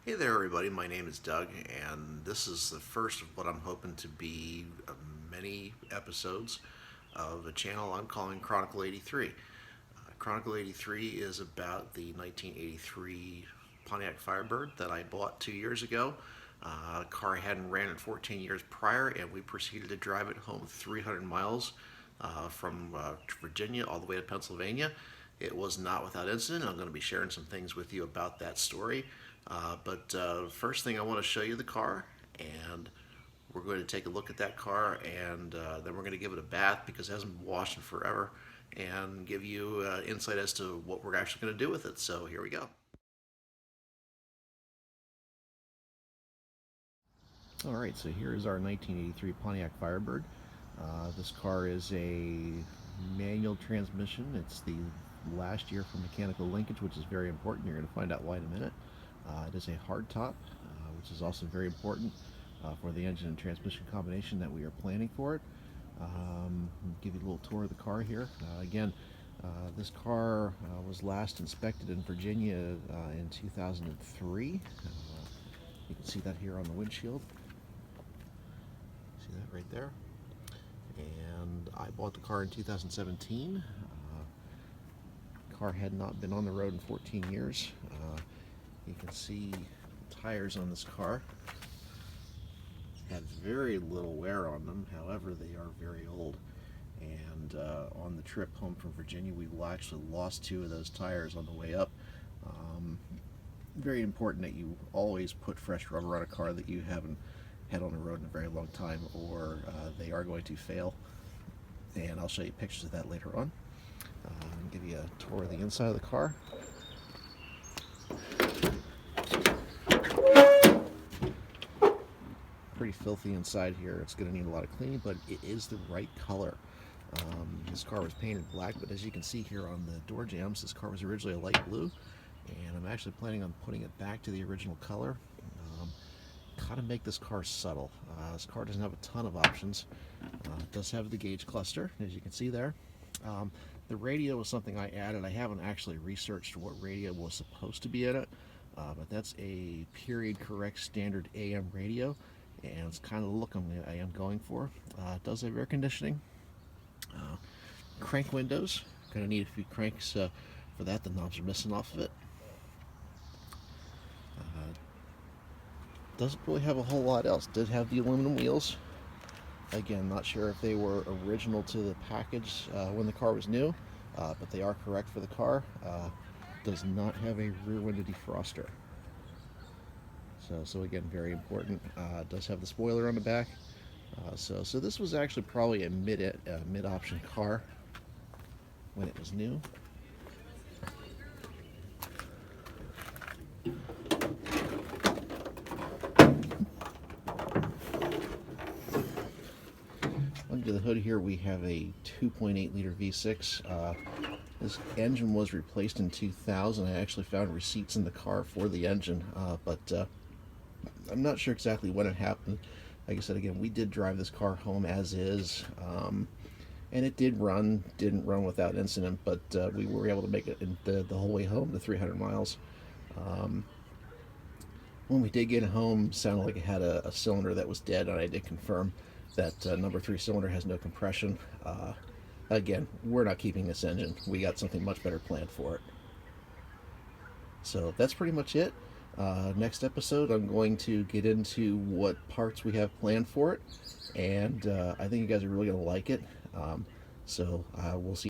Hey there everybody, my name is Doug, and this is the first of what I'm hoping to be many episodes of a channel I'm calling Chronicle 83. Chronicle 83 is about the 1983 Pontiac Firebird that I bought 2 years ago. A car I hadn't ran in 14 years prior, and we proceeded to drive it home 300 miles from Virginia all the way to Pennsylvania. It was not without incident. I'm going to be sharing some things with you about that story. But first thing, I want to show you the car, and we're going to take a look at that car, and then we're going to give it a bath because it hasn't been washed in forever, and give you insight as to what we're actually going to do with it. So here we go. All right, so here is our 1983 Pontiac Firebird. This car is a manual transmission. It's the last year for mechanical linkage, which is very important. You're going to find out why in a minute. It is a hardtop, which is also very important for the engine and transmission combination that we are planning for it. Give you a little tour of the car here. This car was last inspected in Virginia in 2003. You can see that here on the windshield. See that right there? And I bought the car in 2017. The car had not been on the road in 14 years. You can see the tires on this car had very little wear on them. However, they are very old. And on the trip home from Virginia, we actually lost 2 of those tires on the way up. Very important that you always put fresh rubber on a car that you haven't had on the road in a very long time, or they are going to fail. And I'll show you pictures of that later on. And give you a tour of the inside of the car. Pretty filthy inside here. It's going to need a lot of cleaning, but it is the right color. This car was painted black, but as you can see here on the door jambs, this car was originally a light blue, and I'm actually planning on putting it back to the original color. Kind of make this car subtle. This car doesn't have a ton of options. It does have the gauge cluster, as you can see there. The radio was something I added. I haven't actually researched what radio was supposed to be in it, but that's a period correct standard AM radio, and it's kind of the look I am going for. It does have air conditioning. Crank windows. Going to need a few cranks for that. The knobs are missing off of it. Doesn't really have a whole lot else. Did have the aluminum wheels. Again, not sure if they were original to the package when the car was new, but they are correct for the car. Does not have a rear window defroster. So again, very important. Does have the spoiler on the back. So this was actually probably a mid-option car when it was new. Under the hood here we have a 2.8 liter V6. This engine was replaced in 2000. I actually found receipts in the car for the engine, but I'm not sure exactly when it happened. Like I said, again, we did drive this car home as is, and it didn't run without incident, but we were able to make it the whole way home, the 300 miles. When we did get home, it sounded like it had a cylinder that was dead, and I did confirm that number 3 cylinder has no compression. Again, we're not keeping this engine. We got something much better planned for it. So that's pretty much it. Next episode, I'm going to get into what parts we have planned for it, and I think you guys are really going to like it. So we'll see.